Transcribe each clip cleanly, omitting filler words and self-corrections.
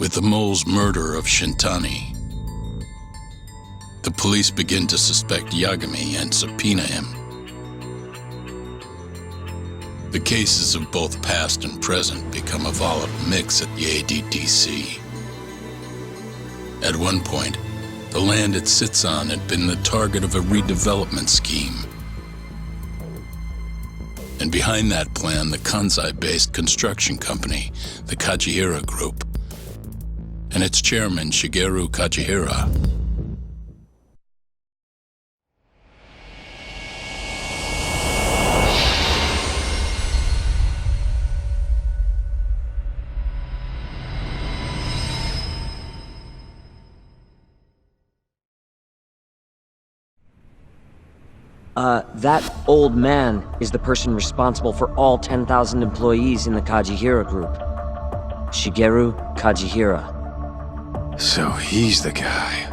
With the mole's murder of Shintani, the police begin to suspect Yagami and subpoena him. The cases of both past and present become a volatile mix at the ADDC. At one point, the land it sits on had been the target of a redevelopment scheme. And behind that plan, the Kansai-based construction company, the Kajiura Group, and its chairman, Shigeru Kajiura. That old man is the person responsible for all 10,000 employees in the Kajiura Group. Shigeru Kajiura. So he's the guy.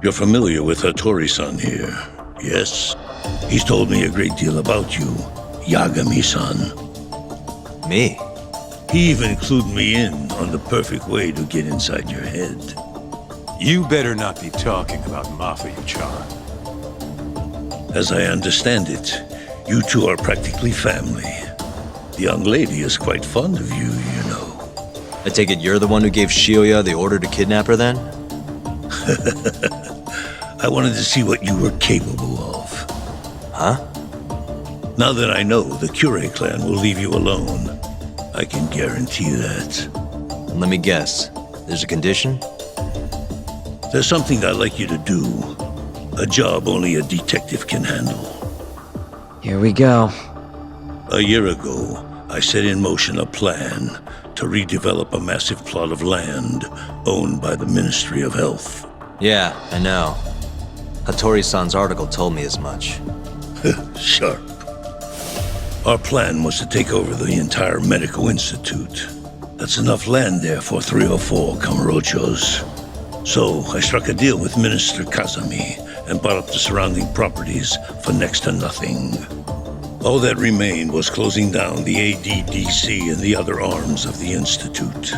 You're familiar with Hattori-san here, yes? He's told me a great deal about you, Yagami-san. Me? He even clued me in on the perfect way to get inside your head. You better not be talking about Mafia-chan. As I understand it, you two are practically family. The young lady is quite fond of you, you know. I take it you're the one who gave Shioya the order to kidnap her then? I wanted to see what you were capable of. Huh? Now that I know the Kure clan will leave you alone, I can guarantee that. Let me guess. There's a condition? There's something I'd like you to do. A job only a detective can handle. Here we go. A year ago, I set in motion a plan to redevelop a massive plot of land owned by the Ministry of Health. Yeah, I know. Hattori-san's article told me as much. Sharp. Our plan was to take over the entire medical institute. That's enough land there for 3 or 4 Kamurochos. So I struck a deal with Minister Kazami and bought up the surrounding properties for next to nothing. All that remained was closing down the ADDC and the other arms of the institute.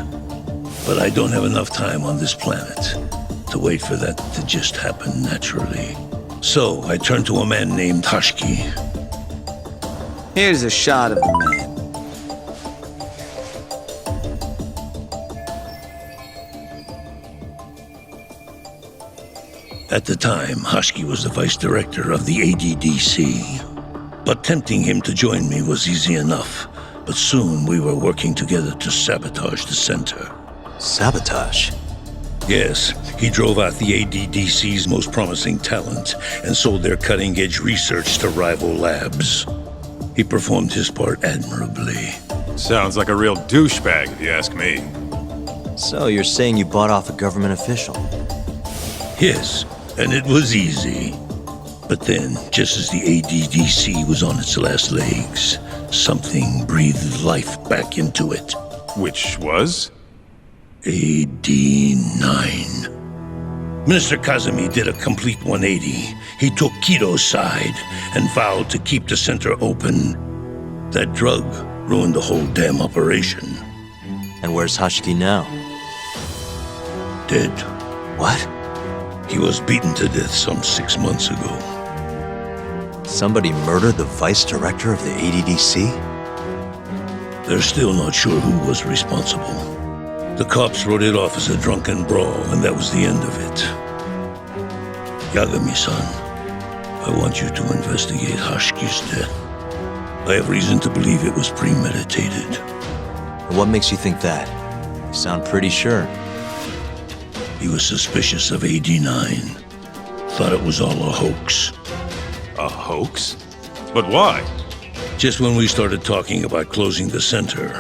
But I don't have enough time on this planet to wait for that to just happen naturally. So I turned to a man named Hashiki. Here's a shot of the man. At the time, Hashiki was the vice director of the ADDC. But tempting him to join me was easy enough. But soon we were working together to sabotage the center. Sabotage? Yes, he drove out the ADDC's most promising talent and sold their cutting-edge research to rival labs. He performed his part admirably. Sounds like a real douchebag, if you ask me. So you're saying you bought off a government official? Yes, and it was easy. But then, just as the ADDC was on its last legs, something breathed life back into it. Which was? AD9. Minister Kazami did a complete 180. He took Kido's side and vowed to keep the center open. That drug ruined the whole damn operation. And where's Hashiki now? Dead. What? He was beaten to death some 6 months ago. Somebody murdered the vice director of the ADDC? They're still not sure who was responsible. The cops wrote it off as a drunken brawl, and that was the end of it. Yagami-san, I want you to investigate Hashiki's death. I have reason to believe it was premeditated. What makes you think that? You sound pretty sure. He was suspicious of AD9. Thought it was all a hoax. A hoax? But why? Just when we started talking about closing the center,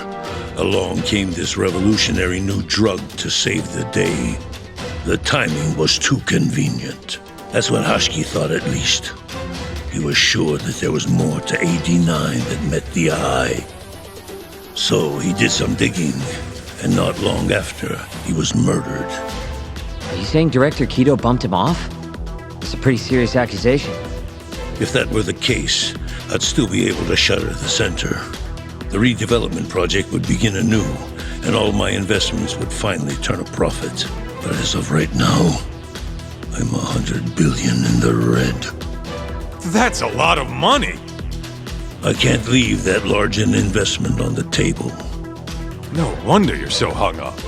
along came this revolutionary new drug to save the day. The timing was too convenient. That's what Hashiki thought, at least. He was sure that there was more to AD9 that met the eye. So he did some digging, and not long after, he was murdered. Are you saying Director Kido bumped him off? It's a pretty serious accusation. If that were the case, I'd still be able to shutter the center. The redevelopment project would begin anew, and all my investments would finally turn a profit. But as of right now, I'm 100 billion in the red. That's a lot of money! I can't leave that large an investment on the table. No wonder you're so hung up.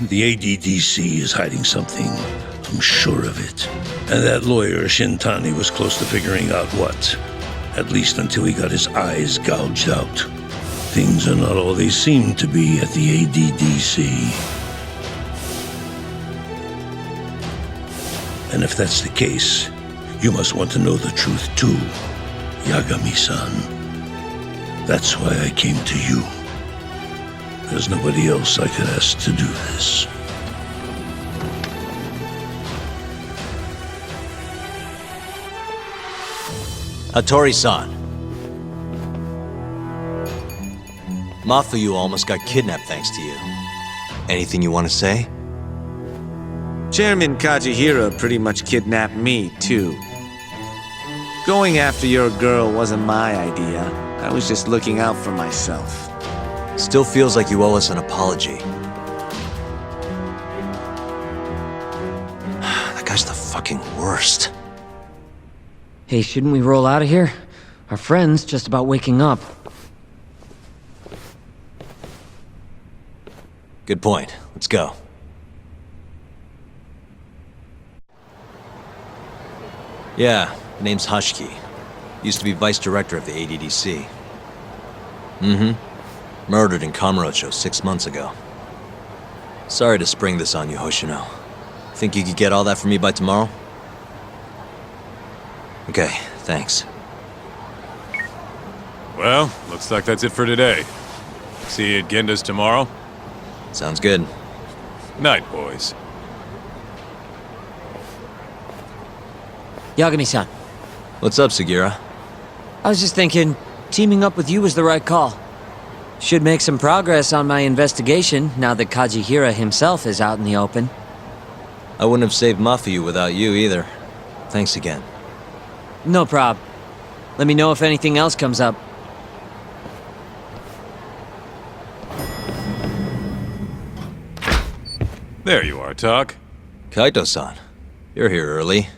The ADDC is hiding something. I'm sure of it. And that lawyer, Shintani, was close to figuring out what. At least until he got his eyes gouged out. Things are not all they seem to be at the ADDC. And if that's the case, you must want to know the truth too, Yagami-san. That's why I came to you. There's nobody else I could ask to do this. Hattori-san. Mafuyu almost got kidnapped thanks to you. Anything you want to say? Chairman Kajiura pretty much kidnapped me, too. Going after your girl wasn't my idea. I was just looking out for myself. Still feels like you owe us an apology. That guy's the fucking worst. Hey, shouldn't we roll out of here? Our friend's just about waking up. Good point. Let's go. Yeah, name's Hashiki. Used to be vice director of the ADDC. Murdered in Kamurocho 6 months ago. Sorry to spring this on you, Hoshino. Think you could get all that for me by tomorrow? Okay, thanks. Well, looks like that's it for today. See you at Genda's tomorrow? Sounds good. Night, boys. Yagami-san, What's up, Sugira? I was just thinking, teaming up with you was the right call. Should make some progress on my investigation now that Kajiura himself is out in the open. I wouldn't have saved Mafuyu without you either. Thanks again. No prob. Let me know if anything else comes up. There you are, Talk. Kaito-san, you're here early.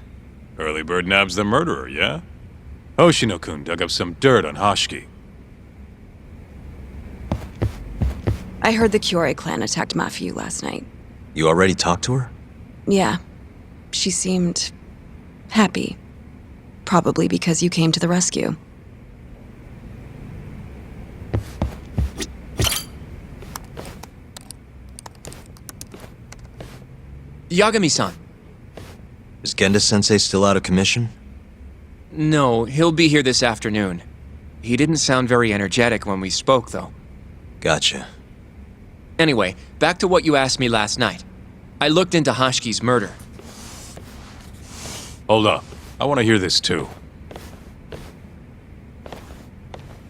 Early bird nabs the murderer, yeah? Hoshino-kun dug up some dirt on Hashiki. I heard the Kyorei clan attacked Mafuyu last night. You already talked to her? Yeah. She seemed happy. Probably because you came to the rescue. Yagami-san. Is Genda-sensei still out of commission? No, he'll be here this afternoon. He didn't sound very energetic when we spoke, though. Gotcha. Anyway, back to what you asked me last night. I looked into Hashiki's murder. Hold up. I want to hear this too.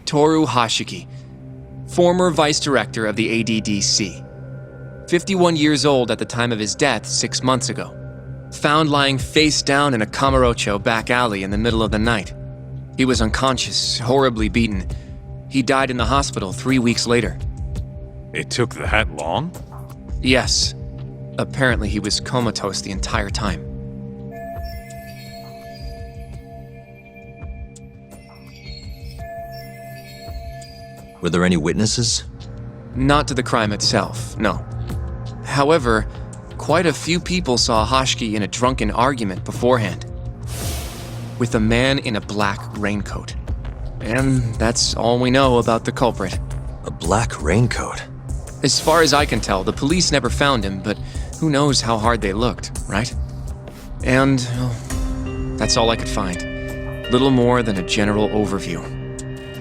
Toru Hashiki, former vice director of the ADDC. 51 years old at the time of his death 6 months ago. Found lying face down in a Kamurocho back alley in the middle of the night. He was unconscious, horribly beaten. He died in the hospital 3 weeks later. It took that long? Yes. Apparently he was comatose the entire time. Were there any witnesses? Not to the crime itself, no. However, quite a few people saw Hashiki in a drunken argument beforehand. With a man in a black raincoat. And that's all we know about the culprit. A black raincoat? As far as I can tell, the police never found him, but who knows how hard they looked, right? And that's all I could find. Little more than a general overview.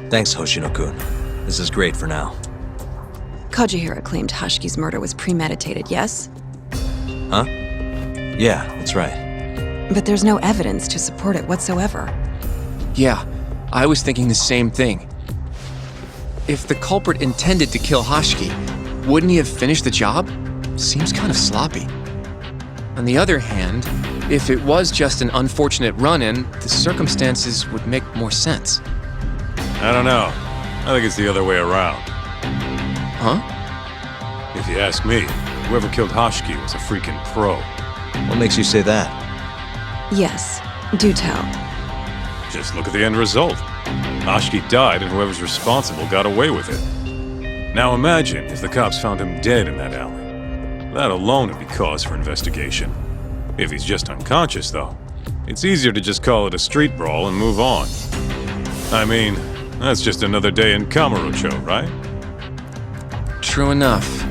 Thanks, Hoshino-kun. This is great for now. Kajiura claimed Hashiki's murder was premeditated, yes? Huh? Yeah, that's right. But there's no evidence to support it whatsoever. Yeah, I was thinking the same thing. If the culprit intended to kill Hashiki, wouldn't he have finished the job? Seems kind of sloppy. On the other hand, if it was just an unfortunate run-in, the circumstances would make more sense. I don't know. I think it's the other way around. Huh? If you ask me, whoever killed Hashiki was a freaking pro. What makes you say that? Yes, do tell. Just look at the end result. Hashiki died and whoever's responsible got away with it. Now imagine if the cops found him dead in that alley. That alone would be cause for investigation. If he's just unconscious, though, it's easier to just call it a street brawl and move on. I mean, that's just another day in Kamurocho, right? True enough.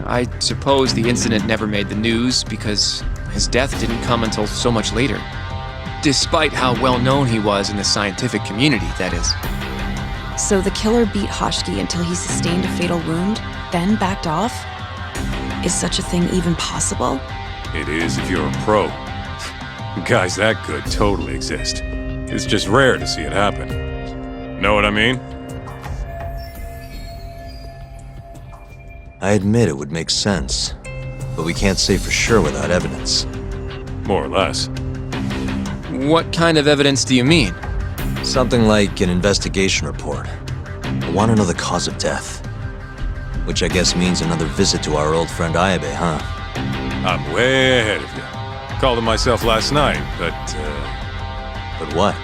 I suppose the incident never made the news because his death didn't come until so much later. Despite how well known he was in the scientific community, that is. So the killer beat Hashiki until he sustained a fatal wound, then backed off? Is such a thing even possible? It is if you're a pro. Guys that good totally exist. It's just rare to see it happen. Know what I mean? I admit it would make sense, but we can't say for sure without evidence. More or less. What kind of evidence do you mean? Something like an investigation report. I want to know the cause of death. Which I guess means another visit to our old friend Ayabe, huh? I'm way ahead of you. Called him myself last night, but But what?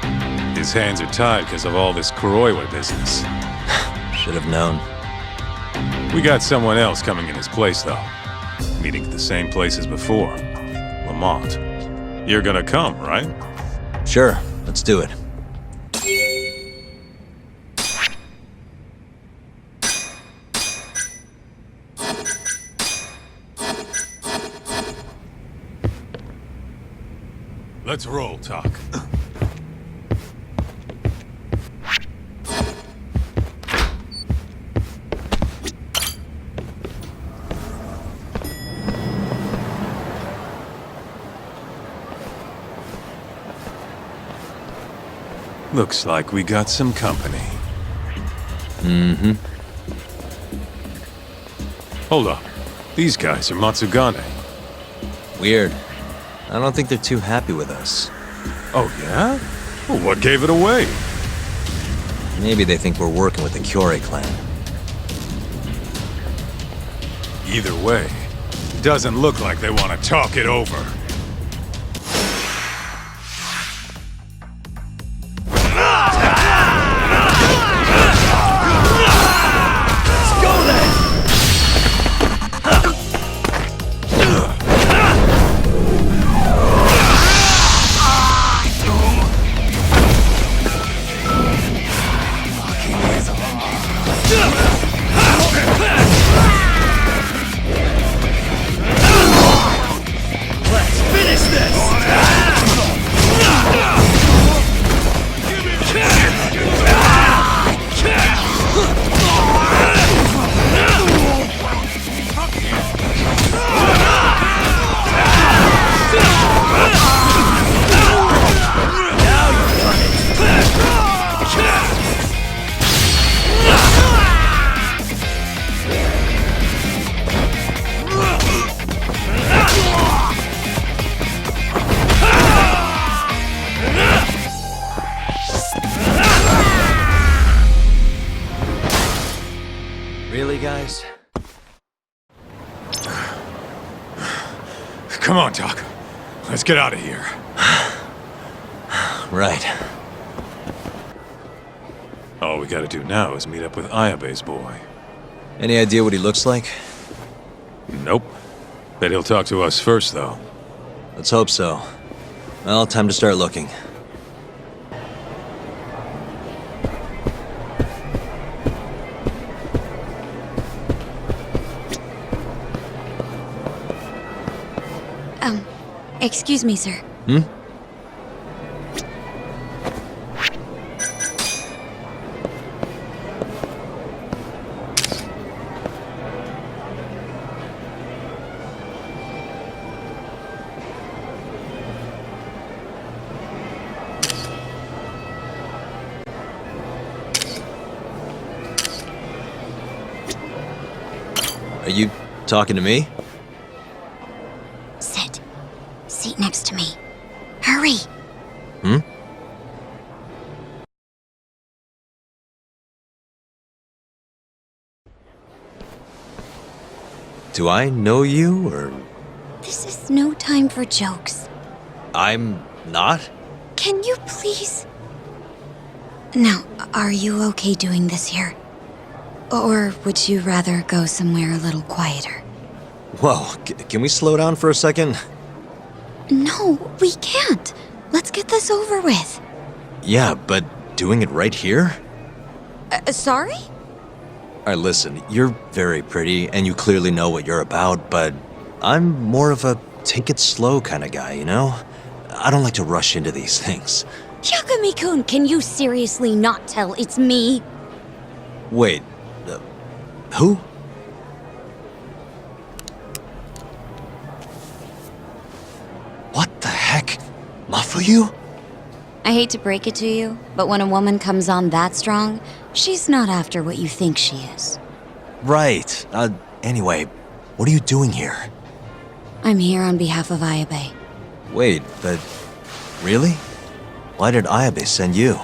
his hands are tied because of all this Kuroiwa business. Should have known. We got someone else coming in his place, though. Meeting at the same place as before. Lamont. You're gonna come, right? Sure, let's do it. Let's roll, Talk. Looks like we got some company. Mm-hmm. Hold up. These guys are Matsugane. Weird. I don't think they're too happy with us. Oh, yeah? Well, what gave it away? Maybe they think we're working with the Kyorei clan. Either way, doesn't look like they want to talk it over. Really, guys? Come on, Doc. Let's get out of here. Right. All we gotta do now is meet up with Ayabe's boy. Any idea what he looks like? Nope. Bet he'll talk to us first, though. Let's hope so. Well, time to start looking. Excuse me, sir. Hmm? Are you talking to me? Sit. Seat next to me. Hurry! Hmm? Do I know you, or... This is no time for jokes. I'm not? Can you please... Now, are you okay doing this here? Or would you rather go somewhere a little quieter? Whoa, can we slow down for a second? No, we can't. Let's get this over with. Yeah, but doing it right here? Sorry? Alright, listen, you're very pretty, and you clearly know what you're about, but I'm more of a take it slow kind of guy, you know? I don't like to rush into these things. Yagami-kun, can you seriously not tell it's me? Wait, who? What the heck? Mafuyu? I hate to break it to you, but when a woman comes on that strong, she's not after what you think she is. Right. Anyway, what are you doing here? I'm here on behalf of Ayabe. Wait, but... really? Why did Ayabe send you?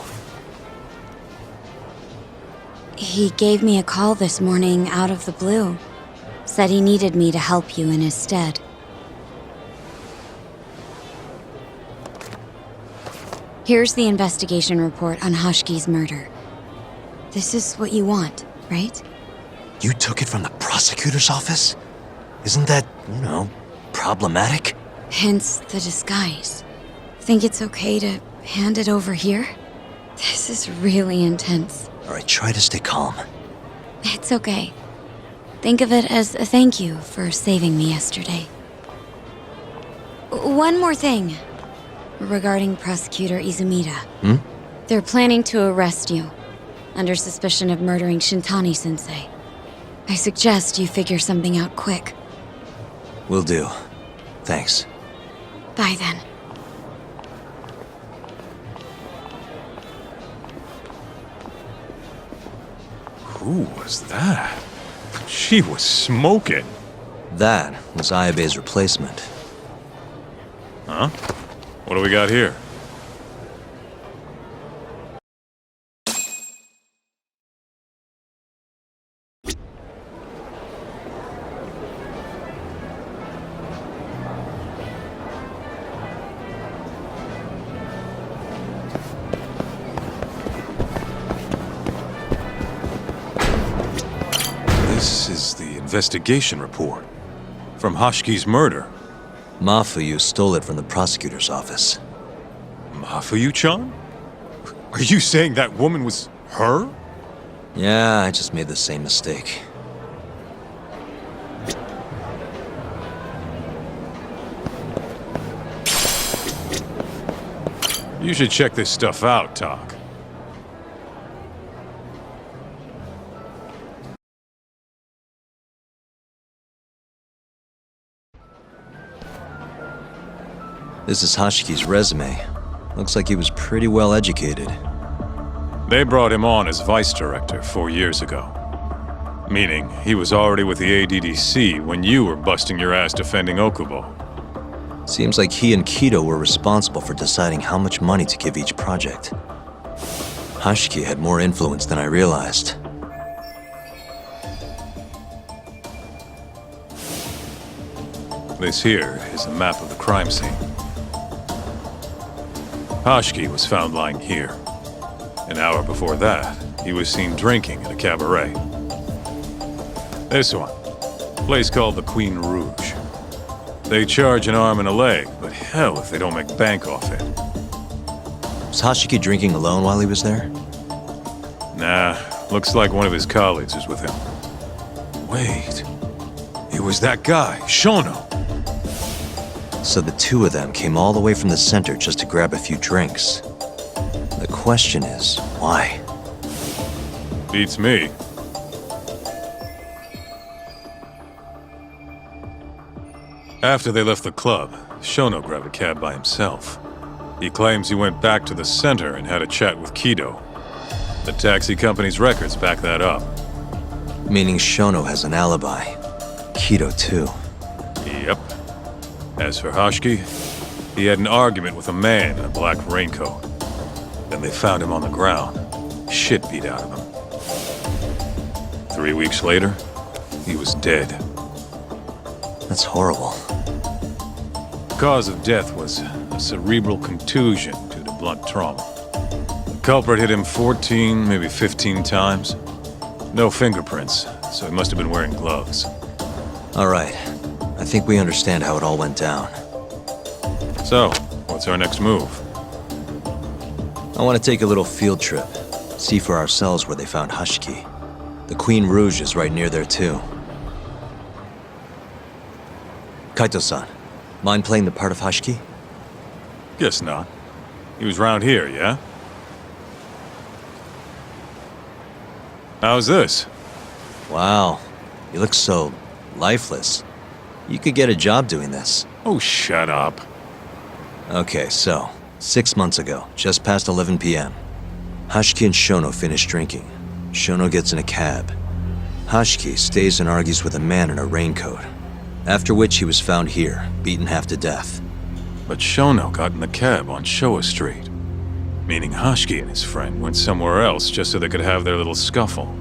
He gave me a call this morning out of the blue. Said he needed me to help you in his stead. Here's the investigation report on Hashiki's murder. This is what you want, right? You took it from the prosecutor's office? Isn't that, problematic? Hence the disguise. Think it's okay to hand it over here? This is really intense. Alright, try to stay calm. It's okay. Think of it as a thank you for saving me yesterday. One more thing. Regarding Prosecutor Izumida. Hmm? They're planning to arrest you, under suspicion of murdering Shintani-sensei. I suggest you figure something out quick. Will do. Thanks. Bye then. Who was that? She was smoking. That was Ayabe's replacement. Huh? What do we got here? This is the investigation report from Hashiki's murder. Mafuyu stole it from the prosecutor's office. Mafuyu-chan? Are you saying that woman was her? Yeah, I just made the same mistake. You should check this stuff out, Tak. This is Hashiki's resume. Looks like he was pretty well educated. They brought him on as vice director 4 years ago. Meaning, he was already with the ADDC when you were busting your ass defending Okubo. Seems like he and Kido were responsible for deciding how much money to give each project. Hashiki had more influence than I realized. This here is a map of the crime scene. Hashiki was found lying here. An hour before that, he was seen drinking at a cabaret. This one, a place called the Queen Rouge. They charge an arm and a leg, but hell if they don't make bank off it. Was Hashiki drinking alone while he was there? Nah, looks like one of his colleagues was with him. Wait, it was that guy, Shono. So the two of them came all the way from the center just to grab a few drinks. The question is, why? Beats me. After they left the club, Shono grabbed a cab by himself. He claims he went back to the center and had a chat with Kido. The taxi company's records back that up. Meaning Shono has an alibi. Aikido, too. Yep. As for Hashiki, he had an argument with a man in a black raincoat. Then they found him on the ground, shit beat out of him. 3 weeks later, he was dead. That's horrible. The cause of death was a cerebral contusion due to blunt trauma. The culprit hit him 14, maybe 15 times. No fingerprints, so he must have been wearing gloves. All right. I think we understand how it all went down. So, what's our next move? I want to take a little field trip. See for ourselves where they found Hashiki. The Queen Rouge is right near there, too. Kaito-san, mind playing the part of Hashiki? Guess not. He was round here, yeah? How's this? Wow, you look so lifeless. You could get a job doing this. Oh, shut up. Okay, so, 6 months ago, just past 11 p.m., Hashiki and Shono finish drinking. Shono gets in a cab. Hashiki stays and argues with a man in a raincoat, after which he was found here, beaten half to death. But Shono got in the cab on Showa Street, meaning Hashiki and his friend went somewhere else just so they could have their little scuffle.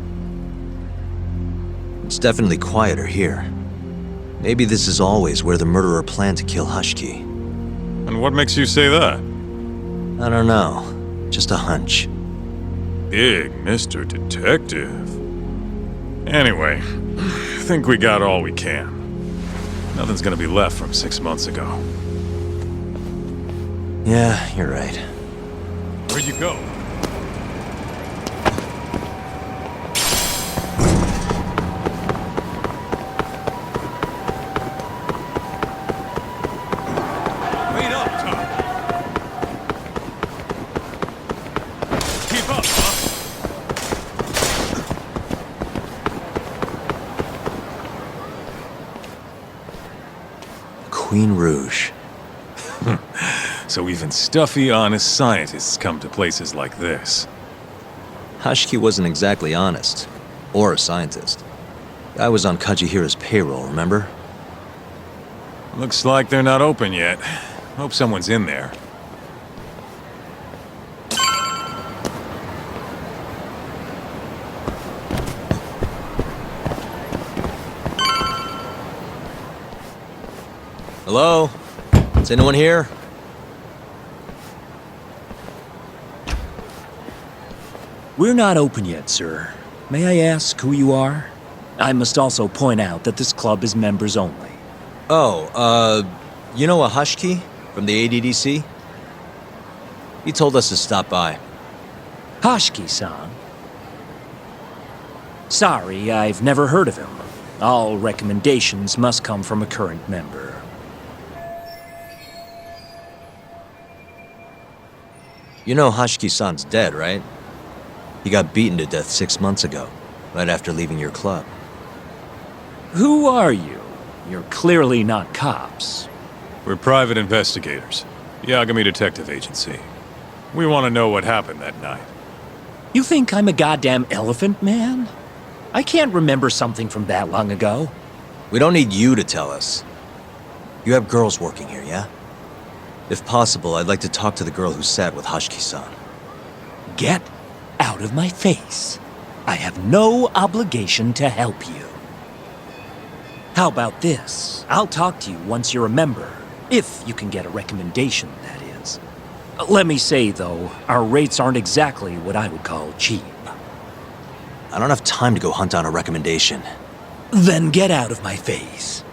It's definitely quieter here. Maybe this is always where the murderer planned to kill Hashiki. And what makes you say that? I don't know. Just a hunch. Big Mr. Detective. Anyway, I think we got all we can. Nothing's gonna be left from 6 months ago. Yeah, you're right. Where'd you go? Wait up, Tom. Keep up, huh? Queen Rouge. So even stuffy, honest scientists come to places like this. Hashiki wasn't exactly honest. Or a scientist. I was on Kajiura's payroll, remember? Looks like they're not open yet. Hope someone's in there. Hello? Is anyone here? We're not open yet, sir. May I ask who you are? I must also point out that this club is members only. Oh, you know a Hashiki from the ADDC? He told us to stop by. Hashiki-san? Sorry, I've never heard of him. All recommendations must come from a current member. You know Hashiki-san's dead, right? He got beaten to death 6 months ago, right after leaving your club. Who are you? You're clearly not cops. We're private investigators. Yagami Detective Agency. We want to know what happened that night. You think I'm a goddamn elephant man? I can't remember something from that long ago. We don't need you to tell us. You have girls working here, yeah? If possible, I'd like to talk to the girl who sat with Hashiki-san. Get out of my face. I have no obligation to help you. How about this? I'll talk to you once you're a member. If you can get a recommendation, that is. Let me say, though, our rates aren't exactly what I would call cheap. I don't have time to go hunt down a recommendation. Then get out of my face.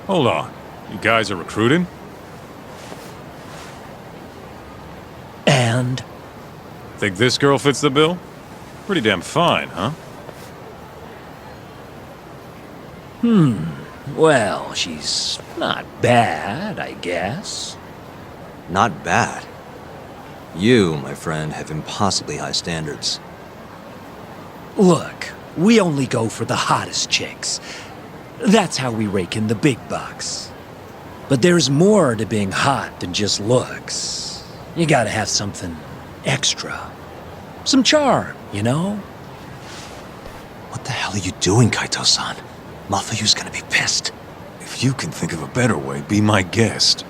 Hold on. You guys are recruiting? And? Think this girl fits the bill? Pretty damn fine, huh? Well, she's not bad, I guess. Not bad. You, my friend, have impossibly high standards. Look, we only go for the hottest chicks. That's how we rake in the big bucks. But there's more to being hot than just looks. You gotta have something extra. Some charm, you know? the hell are you doing, Kaito-san? Mafuyu's gonna be pissed. If you can think of a better way, be my guest.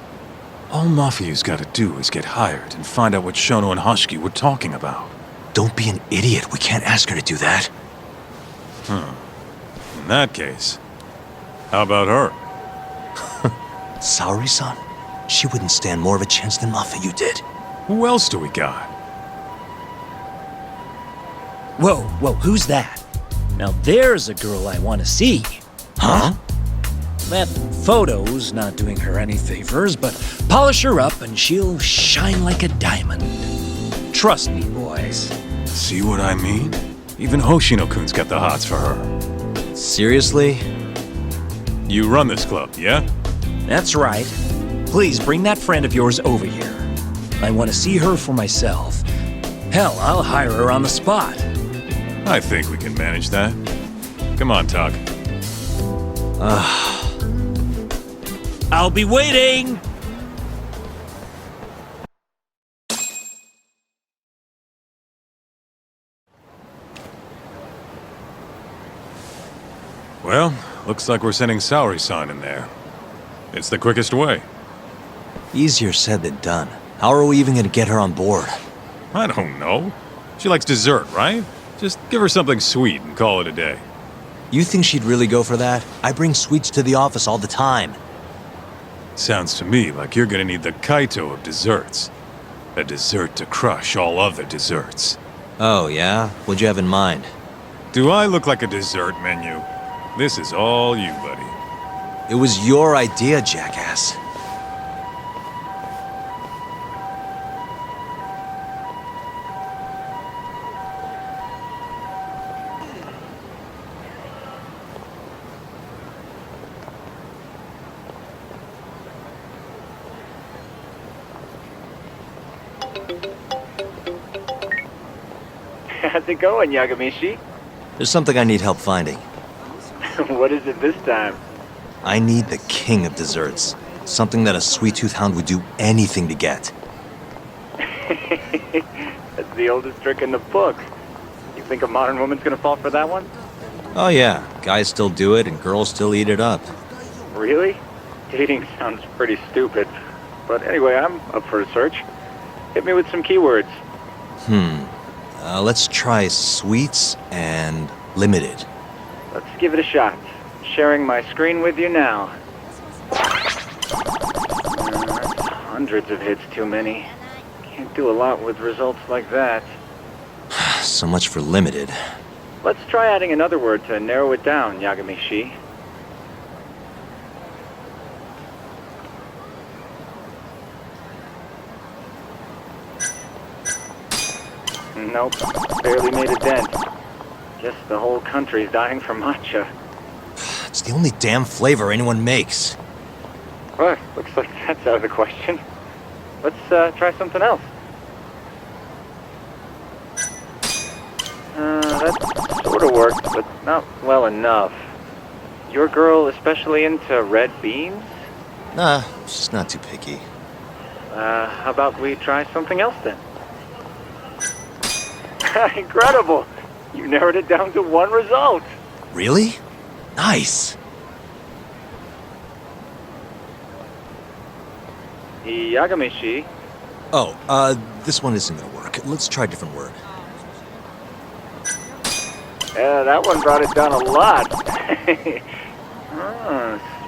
All Mafuyu's gotta do is get hired and find out what Shono and Hashiki were talking about. Don't be an idiot. We can't ask her to do that. In that case, how about her? Saori-san? She wouldn't stand more of a chance than Mafuyu did. Who else do we got? Whoa, who's that? Now there's a girl I want to see. Huh? That photo's not doing her any favors, but polish her up and she'll shine like a diamond. Trust me, boys. See what I mean? Even Hoshino-kun's got the hots for her. Seriously? You run this club, yeah? That's right. Please bring that friend of yours over here. I want to see her for myself. Hell, I'll hire her on the spot. I think we can manage that. Come on, Tuck. I'll be waiting! Well, looks like we're sending Saori-san in there. It's the quickest way. Easier said than done. How are we even gonna get her on board? I don't know. She likes dessert, right? Just give her something sweet and call it a day. You think she'd really go for that? I bring sweets to the office all the time. Sounds to me like you're gonna need the Kaito of desserts. A dessert to crush all other desserts. Oh, yeah? What'd you have in mind? Do I look like a dessert menu? This is all you, buddy. It was your idea, jackass. How's it going, Yagamishi? There's something I need help finding. What is it this time? I need the king of desserts. Something that a sweet-tooth hound would do anything to get. That's the oldest trick in the book. You think a modern woman's gonna fall for that one? Oh yeah, guys still do it and girls still eat it up. Really? Dating sounds pretty stupid. But anyway, I'm up for a search. Hit me with some keywords. Let's try sweets and limited. Let's give it a shot. Sharing my screen with you now. Hundreds of hits too many. Can't do a lot with results like that. So much for limited. Let's try adding another word to narrow it down, Yagami-shi. Nope, barely made a dent. Guess the whole country's dying for matcha. It's the only damn flavor anyone makes. Well, looks like that's out of the question. Let's try something else. That sort of worked, but not well enough. Your girl especially into red beans? Nah, she's not too picky. How about we try something else then? Incredible! You narrowed it down to one result. Really? Nice. Yagami-shi. Oh, this one isn't gonna work. Let's try a different word. Yeah, that one brought it down a lot.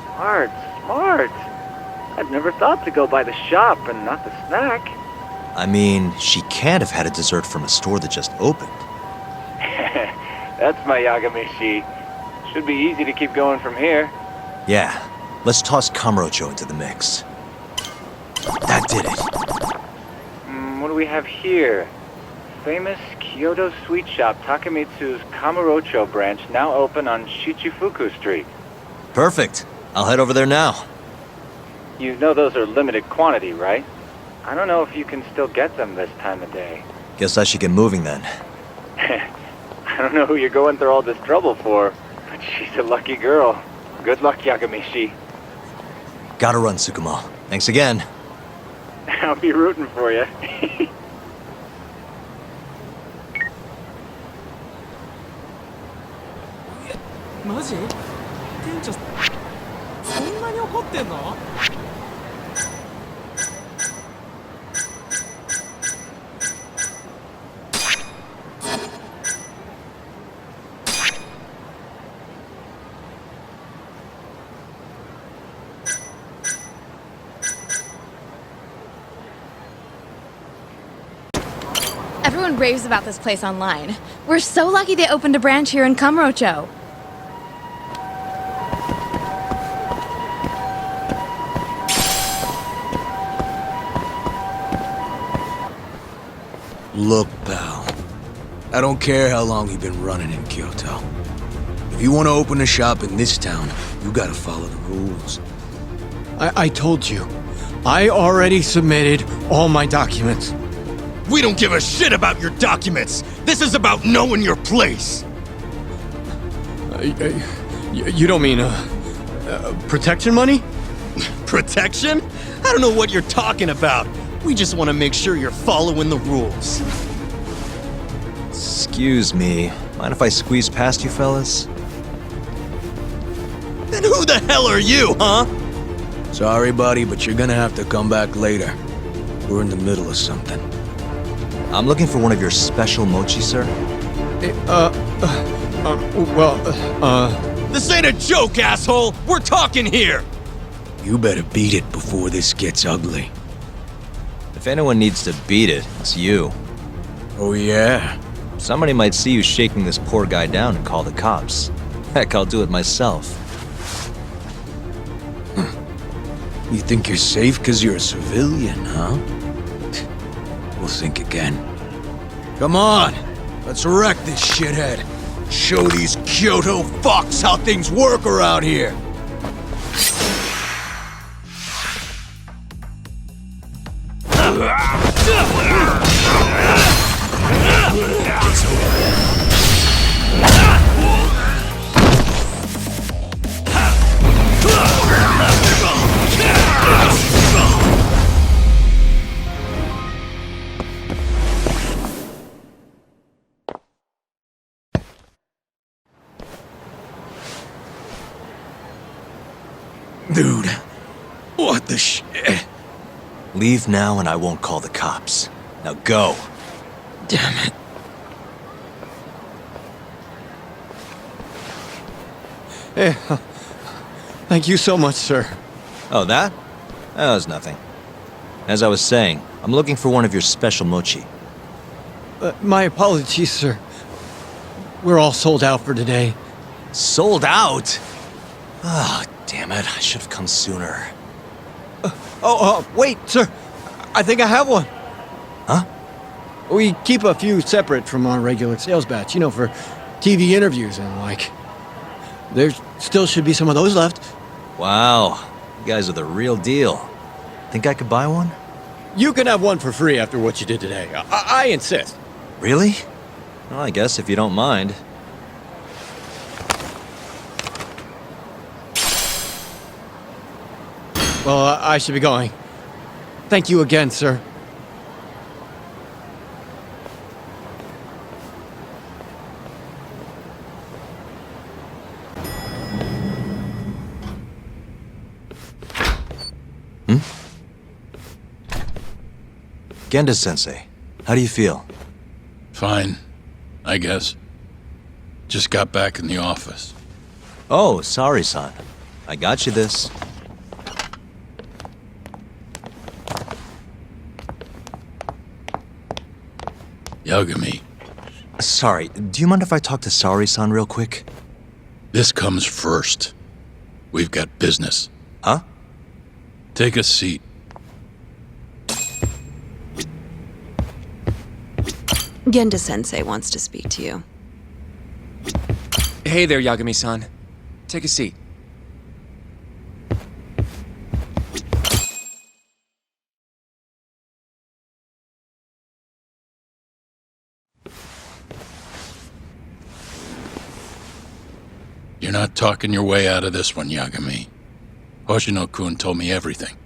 Smart. I'd never thought to go by the shop and not the snack. I mean, she can't have had a dessert from a store that just opened. That's my Yagami-shi. Should be easy to keep going from here. Yeah, let's toss Kamurocho into the mix. That did it. What do we have here? Famous Kyoto sweet shop Takemitsu's Kamurocho branch now open on Shichifuku Street. Perfect. I'll head over there now. You know those are limited quantity, right? I don't know if you can still get them this time of day. Guess I should get moving then. I don't know who you're going through all this trouble for, but she's a lucky girl. Good luck, Yagami-shi. Gotta run, Tsukumo. Thanks again. I'll be rooting for you. マジ？店長、そんなに怒ってんのEveryone raves about this place online. We're so lucky they opened a branch here in Kamurocho. Look, pal. I don't care how long you've been running in Kyoto. If you want to open a shop in this town, you gotta follow the rules. I told you. I already submitted all my documents. We don't give a shit about your documents! This is about knowing your place! You don't mean, protection money? Protection? I don't know what you're talking about. We just want to make sure you're following the rules. Excuse me. Mind if I squeeze past you fellas? Then who the hell are you, huh? Sorry, buddy, but you're gonna have to come back later. We're in the middle of something. I'm looking for one of your special mochi, sir. This ain't a joke, asshole! We're talking here! You better beat it before this gets ugly. If anyone needs to beat it, it's you. Oh yeah? Somebody might see you shaking this poor guy down and call the cops. Heck, I'll do it myself. You think you're safe because you're a civilian, huh? We'll think again. Come on! Let's wreck this shithead! Show these Kyoto fucks how things work around here! Dude, what the shit? Leave now and I won't call the cops. Now go. Damn it. Hey, thank you so much, sir. Oh, that? That was nothing. As I was saying, I'm looking for one of your special mochi. My apologies, sir. We're all sold out for today. Sold out? Ah, oh, damn it. I should have come sooner. Wait, sir. I think I have one. Huh? We keep a few separate from our regular sales batch, you know, for TV interviews and like. There still should be some of those left. Wow. You guys are the real deal. Think I could buy one? You can have one for free after what you did today. I insist. Really? Well, I guess if you don't mind. Well, I should be going. Thank you again, sir. Genda-sensei, how do you feel? Fine, I guess. Just got back in the office. Oh, sorry, son. I got you this. Yagami. Sorry, do you mind if I talk to Saori-san real quick? This comes first. We've got business. Huh? Take a seat. Genda-sensei wants to speak to you. Hey there, Yagami-san. Take a seat. You're not talking your way out of this one, Yagami. Hoshino-kun told me everything.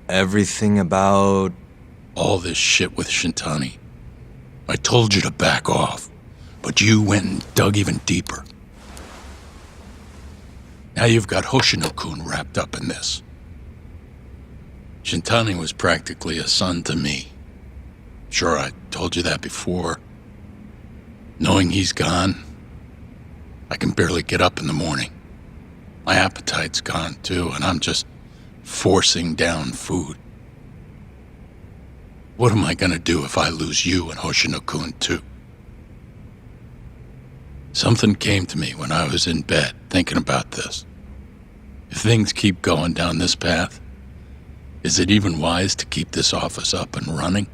Everything about... all this shit with Shintani. I told you to back off, but you went and dug even deeper. Now you've got Hoshino-kun wrapped up in this. Shintani was practically a son to me. Sure, I told you that before. Knowing he's gone, I can barely get up in the morning. My appetite's gone too, and I'm just forcing down food. What am I gonna do if I lose you and Hoshino-kun too? Something came to me when I was in bed thinking about this. If things keep going down this path, is it even wise to keep this office up and running?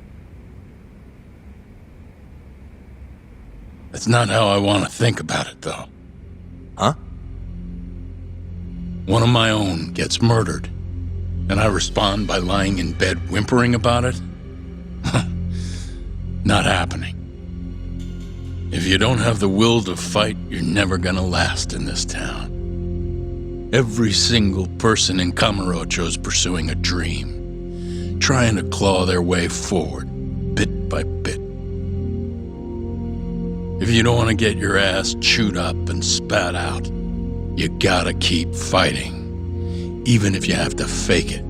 That's not how I want to think about it, though. Huh? One of my own gets murdered, and I respond by lying in bed whimpering about it? Not happening. If you don't have the will to fight, you're never gonna last in this town. Every single person in Kamurocho's pursuing a dream, trying to claw their way forward, bit by bit. If you don't want to get your ass chewed up and spat out, you gotta keep fighting, even if you have to fake it.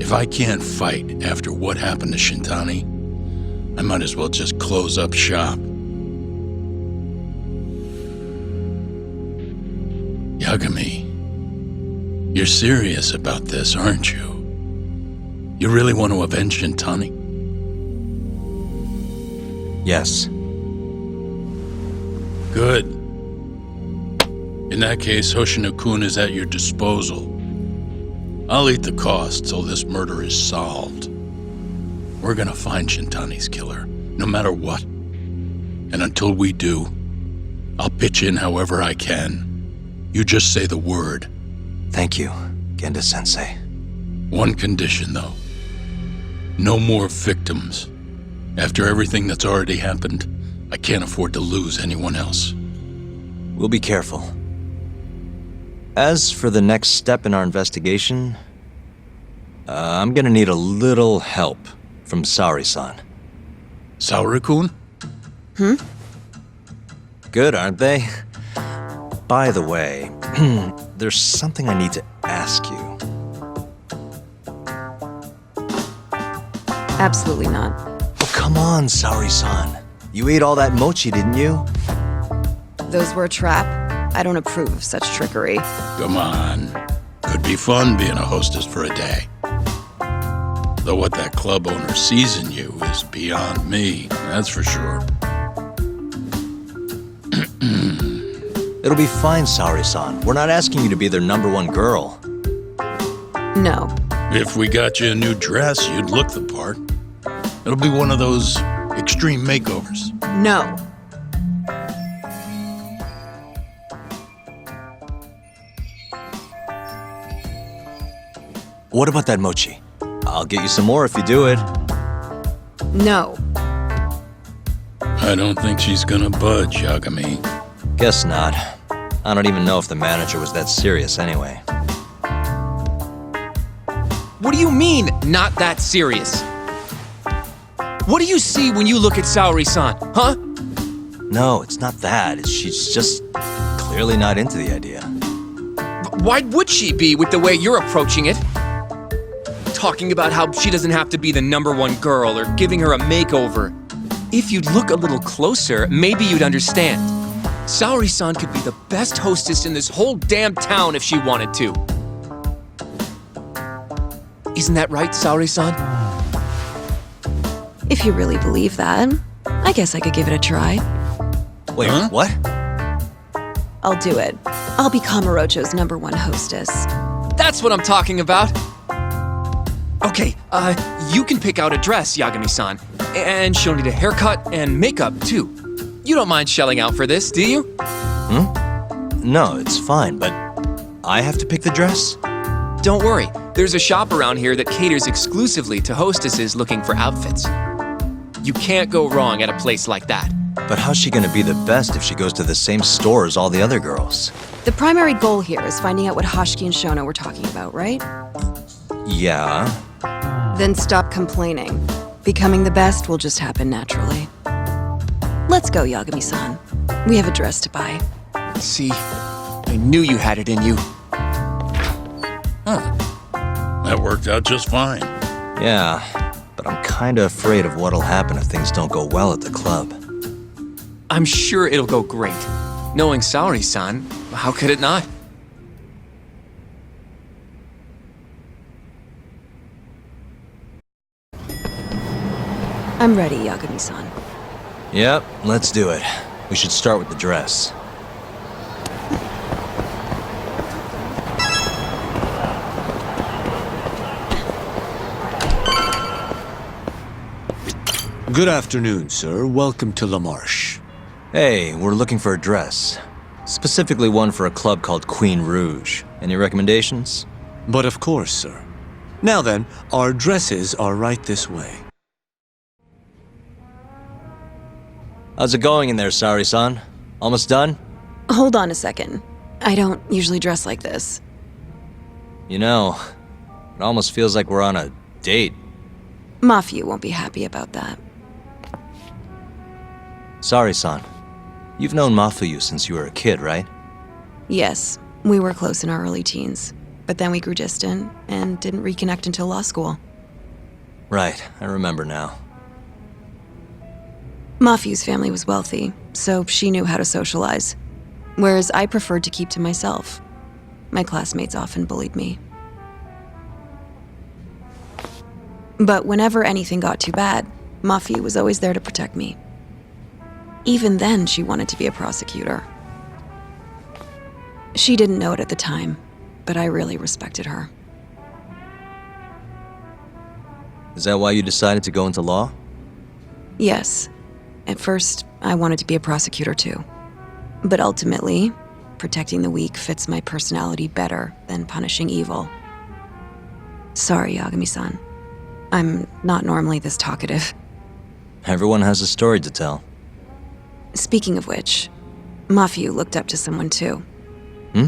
If I can't fight after what happened to Shintani, I might as well just close up shop. Yagami, you're serious about this, aren't you? You really want to avenge Shintani? Yes. Good. In that case, Hoshino-kun is at your disposal. I'll eat the cost till this murder is solved. We're gonna find Shintani's killer, no matter what. And until we do, I'll pitch in however I can. You just say the word. Thank you, Genda-sensei. One condition, though. No more victims. After everything that's already happened, I can't afford to lose anyone else. We'll be careful. As for the next step in our investigation, I'm gonna need a little help from Saori-san. Saori-kun? Good, aren't they? By the way, there's something I need to ask you. Absolutely not. Oh, come on, Saori-san. You ate all that mochi, didn't you? Those were a trap. I don't approve of such trickery. Come on. Could be fun being a hostess for a day. Though what that club owner sees in you is beyond me, that's for sure. It'll be fine, Saori-san. We're not asking you to be their #1 girl. No. If we got you a new dress, you'd look the part. It'll be one of those extreme makeovers. No. What about that mochi? I'll get you some more if you do it. No. I don't think she's gonna budge, Yagami. Guess not. I don't even know if the manager was that serious anyway. What do you mean, not that serious? What do you see when you look at Saori-san, huh? No, it's not that. She's just clearly not into the idea. Why would she be with the way you're approaching it? Talking about how she doesn't have to be the #1 girl or giving her a makeover. If you'd look a little closer, maybe you'd understand. Saori-san could be the best hostess in this whole damn town if she wanted to. Isn't that right, Saori-san? If you really believe that, I guess I could give it a try. Wait, what? I'll do it. I'll be Kamurocho's #1 hostess. That's what I'm talking about. Okay, you can pick out a dress, Yagami-san. And she'll need a haircut and makeup, too. You don't mind shelling out for this, do you? No, it's fine, but I have to pick the dress? Don't worry. There's a shop around here that caters exclusively to hostesses looking for outfits. You can't go wrong at a place like that. But how's she gonna be the best if she goes to the same store as all the other girls? The primary goal here is finding out what Hashiki and Shono were talking about, right? Yeah. Then stop complaining. Becoming the best will just happen naturally. Let's go, Yagami-san. We have a dress to buy. See, I knew you had it in you. Huh. That worked out just fine. Yeah, but I'm kinda afraid of what'll happen if things don't go well at the club. I'm sure it'll go great. Knowing Saori-san, how could it not? I'm ready, Yagami-san. Yep, let's do it. We should start with the dress. Good afternoon, sir. Welcome to La Marche. Hey, we're looking for a dress. Specifically one for a club called Queen Rouge. Any recommendations? But of course, sir. Now then, our dresses are right this way. How's it going in there, Saori-san? Almost done? Hold on a second. I don't usually dress like this. You know, it almost feels like we're on a date. Mafia won't be happy about that. Saori-san, you've known Mafuyu since you were a kid, right? Yes, we were close in our early teens, but then we grew distant and didn't reconnect until law school. Right, I remember now. Mafuyu's family was wealthy, so she knew how to socialize, whereas I preferred to keep to myself. My classmates often bullied me. But whenever anything got too bad, Mafuyu was always there to protect me. Even then, she wanted to be a prosecutor. She didn't know it at the time, but I really respected her. Is that why you decided to go into law? Yes. At first, I wanted to be a prosecutor too. But ultimately, protecting the weak fits my personality better than punishing evil. Sorry, Yagami-san. I'm not normally this talkative. Everyone has a story to tell. Speaking of which, Mafuyu looked up to someone too. Hmm?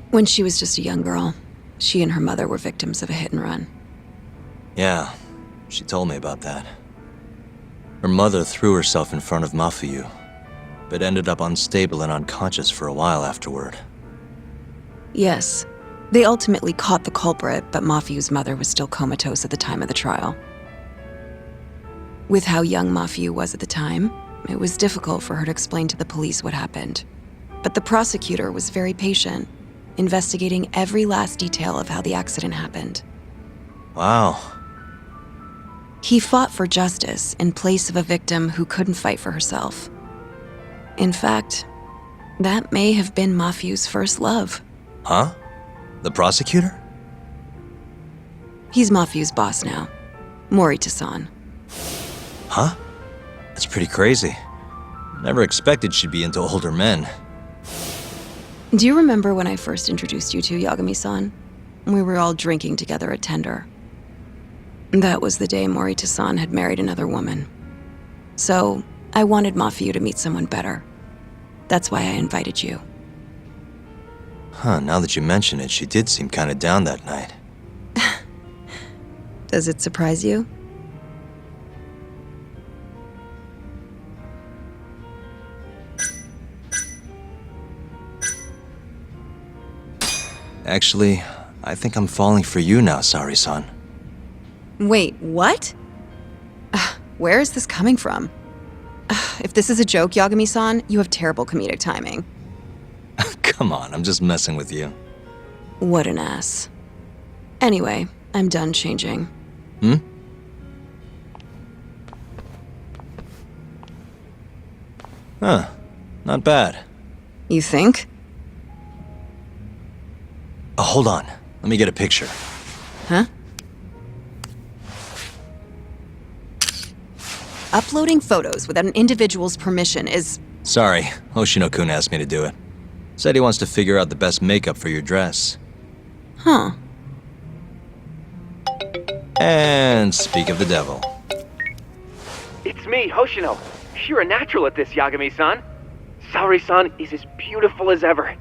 When she was just a young girl, she and her mother were victims of a hit and run. Yeah, she told me about that. Her mother threw herself in front of Mafuyu, but ended up unstable and unconscious for a while afterward. Yes, they ultimately caught the culprit, but Mafuyu's mother was still comatose at the time of the trial. With how young Mafuyu was at the time, it was difficult for her to explain to the police what happened. But the prosecutor was very patient, investigating every last detail of how the accident happened. Wow. He fought for justice in place of a victim who couldn't fight for herself. In fact, that may have been Mafuyu's first love. Huh? The prosecutor? He's Mafuyu's boss now, Morita-san. Huh? That's pretty crazy. Never expected she'd be into older men. Do you remember when I first introduced you to Yagami-san? We were all drinking together at Tender. That was the day Morita-san had married another woman. So, I wanted Mafuyu to meet someone better. That's why I invited you. Huh, now that you mention it, she did seem kinda down that night. Does it surprise you? Actually, I think I'm falling for you now, Saori-san. Wait, what? Where is this coming from? If this is a joke, Yagami-san, you have terrible comedic timing. Come on, I'm just messing with you. What an ass. Anyway, I'm done changing. Hmm? Huh, not bad. You think? Oh, hold on. Let me get a picture. Huh? Uploading photos without an individual's permission is... Sorry, Hoshino-kun asked me to do it. Said he wants to figure out the best makeup for your dress. Huh. And speak of the devil. It's me, Hoshino. You're a natural at this, Yagami-san. Saori-san is as beautiful as ever.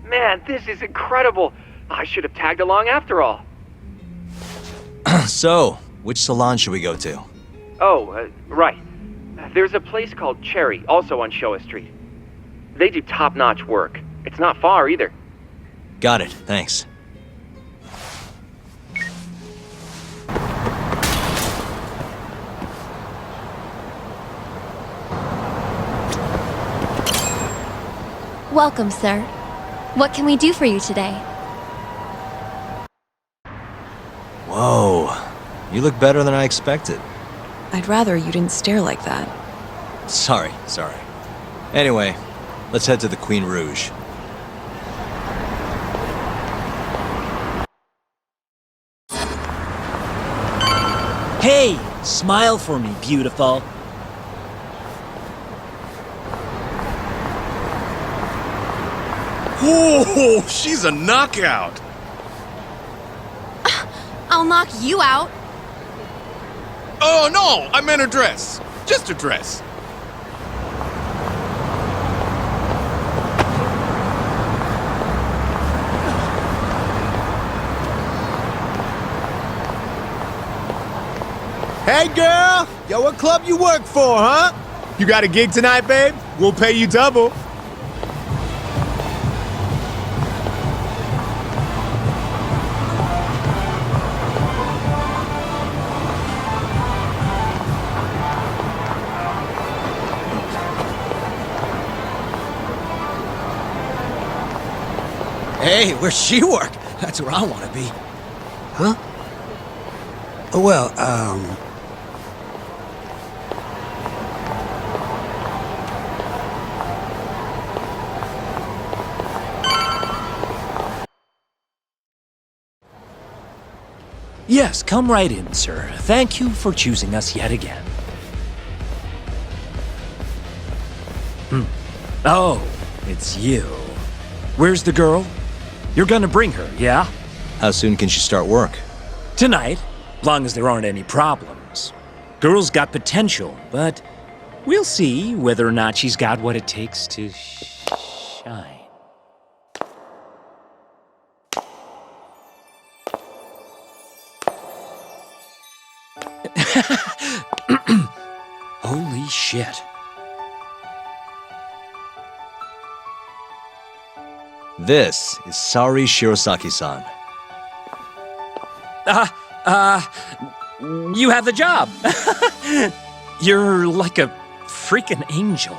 Man, this is incredible. I should have tagged along after all. So, which salon should we go to? Oh, right. There's a place called Cherry, also on Showa Street. They do top-notch work. It's not far either. Got it, thanks. Welcome, sir. What can we do for you today? Whoa, you look better than I expected. I'd rather you didn't stare like that. Sorry. Anyway, let's head to the Queen Rouge. Hey, smile for me, beautiful. Whoa, she's a knockout. I'll knock you out. Oh, no, I meant a dress. Just a dress. Hey, girl. Yo, what club you work for, huh? You got a gig tonight, babe? We'll pay you double. Hey, where's she work? That's where I want to be. Huh? Well, Yes, come right in, sir. Thank you for choosing us yet again. Oh, it's you. Where's the girl? You're gonna bring her, yeah? How soon can she start work? Tonight, long as there aren't any problems. Girl's got potential, but we'll see whether or not she's got what it takes to shine. Holy shit. This is Saori Shirosaki-san. You have the job. You're like a freaking angel.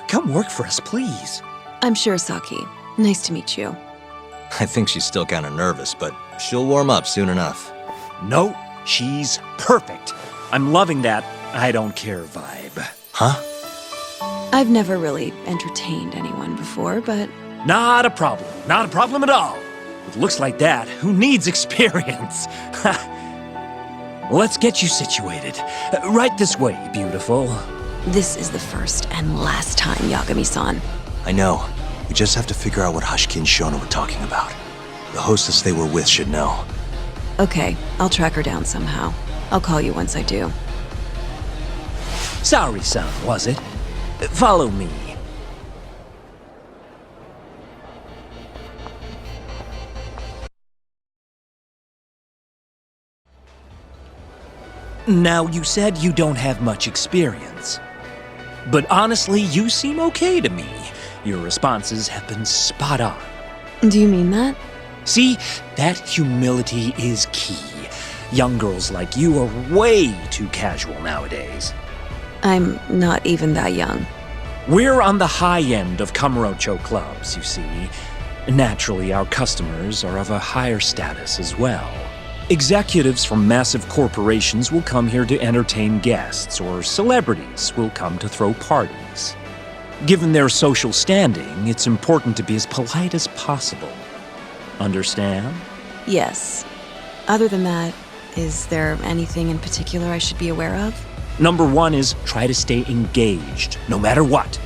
Come work for us, please. I'm Shirosaki. Nice to meet you. I think she's still kind of nervous, but she'll warm up soon enough. No, she's perfect. I'm loving that I don't care vibe. Huh? I've never really entertained anyone before, but... Not a problem. Not a problem at all. With looks like that, who needs experience? Let's get you situated. Right this way, beautiful. This is the first and last time, Yagami-san. I know. We just have to figure out what Hashiki and Shono were talking about. The hostess they were with should know. Okay, I'll track her down somehow. I'll call you once I do. Saori-san, was it? Follow me. Now, you said you don't have much experience. But honestly, you seem okay to me. Your responses have been spot on. Do you mean that? See, that humility is key. Young girls like you are way too casual nowadays. I'm not even that young. We're on the high end of Kamurocho clubs, you see. Naturally, our customers are of a higher status as well. Executives from massive corporations will come here to entertain guests, or celebrities will come to throw parties. Given their social standing, it's important to be as polite as possible. Understand? Yes. Other than that, is there anything in particular I should be aware of? Number one is try to stay engaged, no matter what.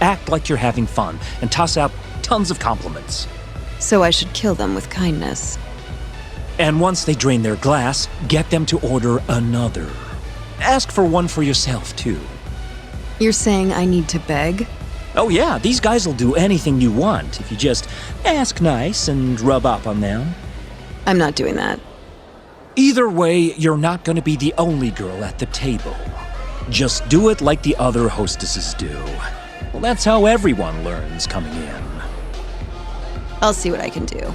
Act like you're having fun, and toss out tons of compliments. So I should kill them with kindness. And once they drain their glass, get them to order another. Ask for one for yourself, too. You're saying I need to beg? Oh yeah, these guys will do anything you want if you just ask nice and rub up on them. I'm not doing that. Either way, you're not going to be the only girl at the table. Just do it like the other hostesses do. Well, that's how everyone learns coming in. I'll see what I can do.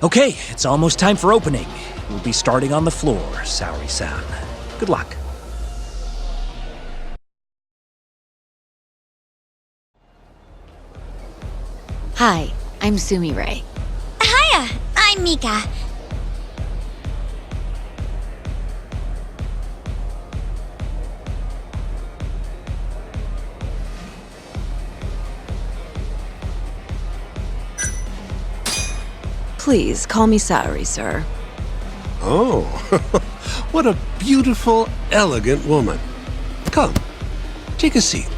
Okay, it's almost time for opening. We'll be starting on the floor, Saori-san. Good luck. Hi, I'm Sumire. Hiya, I'm Mika. Please, call me Saori, sir. Oh, what a beautiful, elegant woman. Come, take a seat.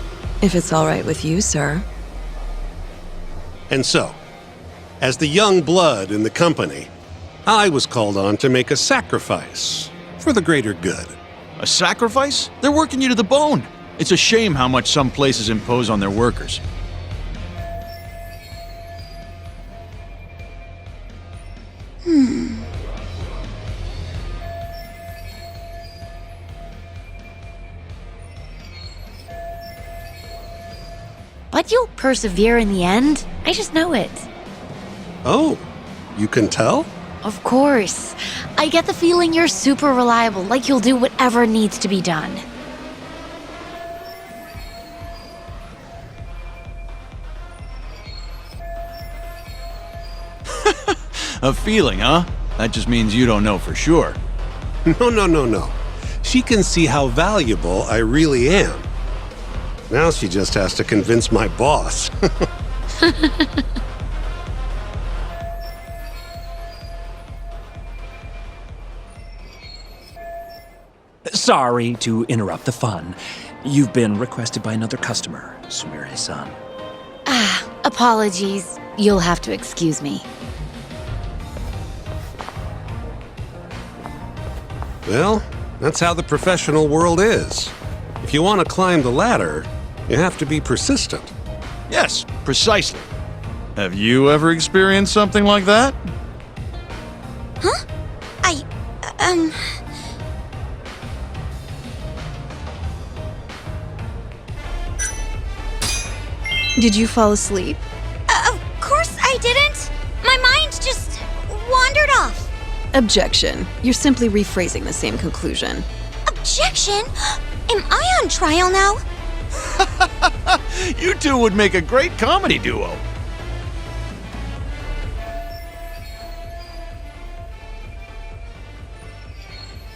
If it's all right with you, sir. And so, as the young blood in the company, I was called on to make a sacrifice for the greater good. A sacrifice? They're working you to the bone. It's a shame how much some places impose on their workers. But you'll persevere in the end. I just know it. Oh, you can tell? Of course. I get the feeling you're super reliable, like you'll do whatever needs to be done. A feeling, huh? That just means you don't know for sure. No. She can see how valuable I really am. Now she just has to convince my boss. Sorry to interrupt the fun. You've been requested by another customer, Sumire-san. Apologies. You'll have to excuse me. Well, that's how the professional world is. If you want to climb the ladder, you have to be persistent. Yes, precisely. Have you ever experienced something like that? Huh? Did you fall asleep? Of course I didn't. My mind just wandered off. Objection. You're simply rephrasing the same conclusion. Objection? Am I on trial now? You two would make a great comedy duo.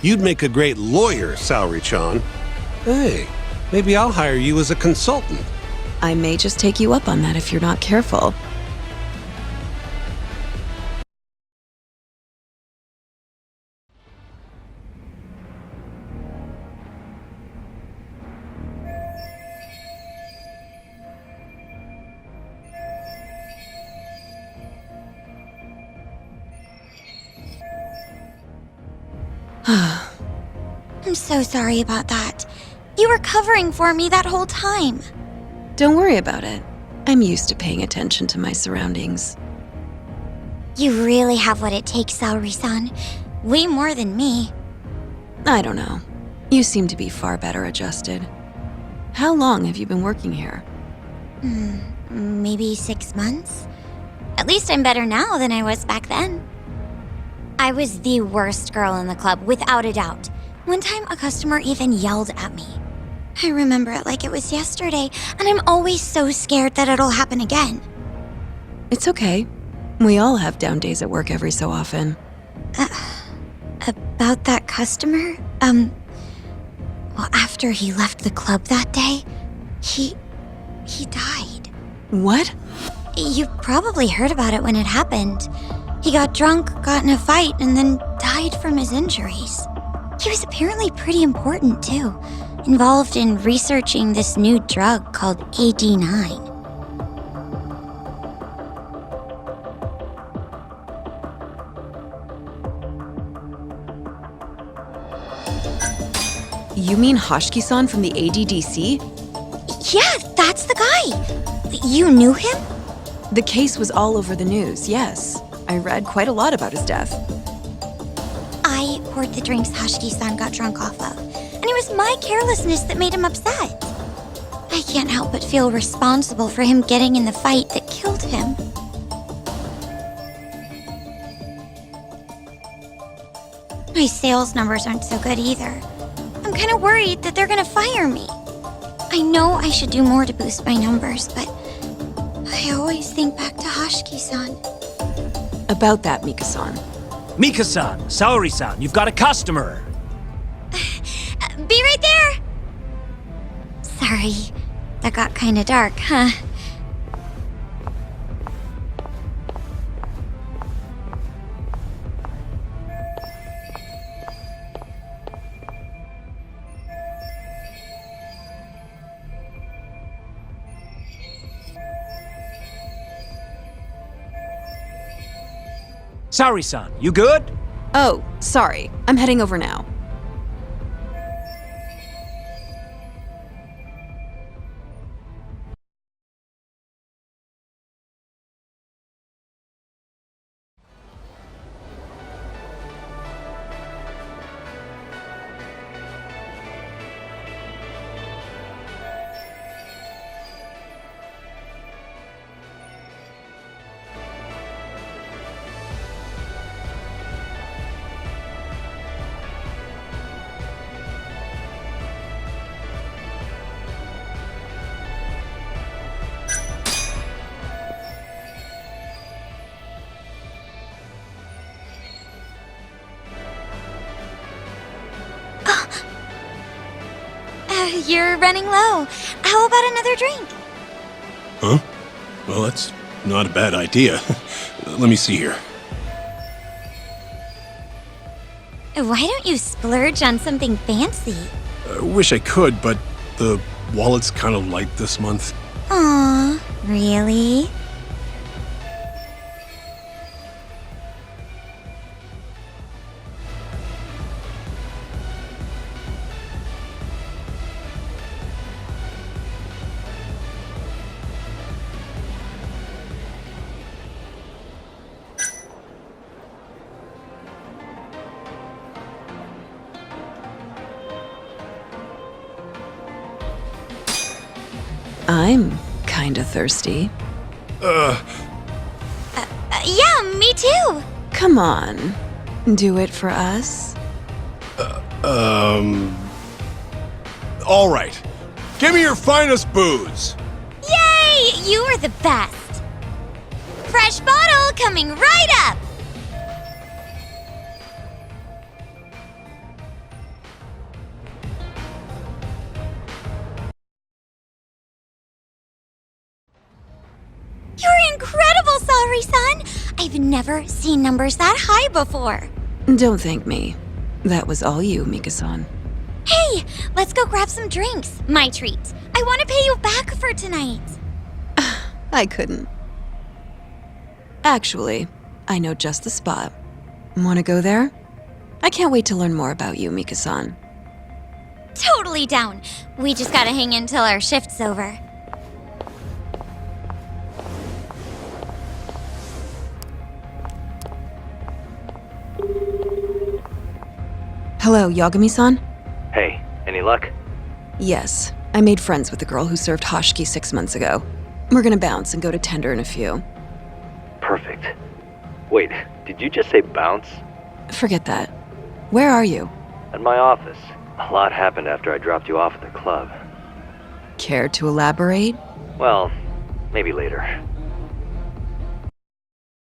You'd make a great lawyer, Saori-chan. Hey, maybe I'll hire you as a consultant. I may just take you up on that if you're not careful. I'm so sorry about that. You were covering for me that whole time. Don't worry about it. I'm used to paying attention to my surroundings. You really have what it takes, Saori-san. Way more than me. I don't know. You seem to be far better adjusted. How long have you been working here? Maybe 6 months? At least I'm better now than I was back then. I was the worst girl in the club, without a doubt. One time, a customer even yelled at me. I remember it like it was yesterday, and I'm always so scared that it'll happen again. It's okay. We all have down days at work every so often. About that customer? Well, after he left the club that day, he died. What? You probably heard about it when it happened. He got drunk, got in a fight, and then died from his injuries. He was apparently pretty important, too. Involved in researching this new drug called AD9. You mean Hashiki-san from the ADDC? Yeah, that's the guy. You knew him? The case was all over the news, yes. I read quite a lot about his death. I poured the drinks Hashiki-san got drunk off of, and it was my carelessness that made him upset. I can't help but feel responsible for him getting in the fight that killed him. My sales numbers aren't so good either. I'm kind of worried that they're gonna fire me. I know I should do more to boost my numbers, but I always think back to Hashiki-san. About that, Mika-san. Mika-san, Saori-san, you've got a customer. Be right there! Sorry, that got kinda dark, huh? Saori-san, you good? Oh, sorry. I'm heading over now. You're running low. How about another drink? Huh? Well, that's not a bad idea. Let me see here. Why don't you splurge on something fancy? I wish I could, but the wallet's kind of light this month. Aw, really? I'm kinda thirsty. Yeah, me too. Come on. Do it for us? All right. Give me your finest booze. Yay! You are the best. Fresh bottle coming right up. You're incredible, Saori-san! I've never seen numbers that high before. Don't thank me. That was all you, Mika-san. Hey, let's go grab some drinks. My treat. I want to pay you back for tonight. I couldn't. Actually, I know just the spot. Want to go there? I can't wait to learn more about you, Mika-san. Totally down. We just gotta hang in till our shift's over. Hello, Yagami-san? Hey, any luck? Yes, I made friends with the girl who served Hashiki 6 months ago. We're gonna bounce and go to Tender in a few. Perfect. Wait, did you just say bounce? Forget that. Where are you? At my office. A lot happened after I dropped you off at the club. Care to elaborate? Well, maybe later.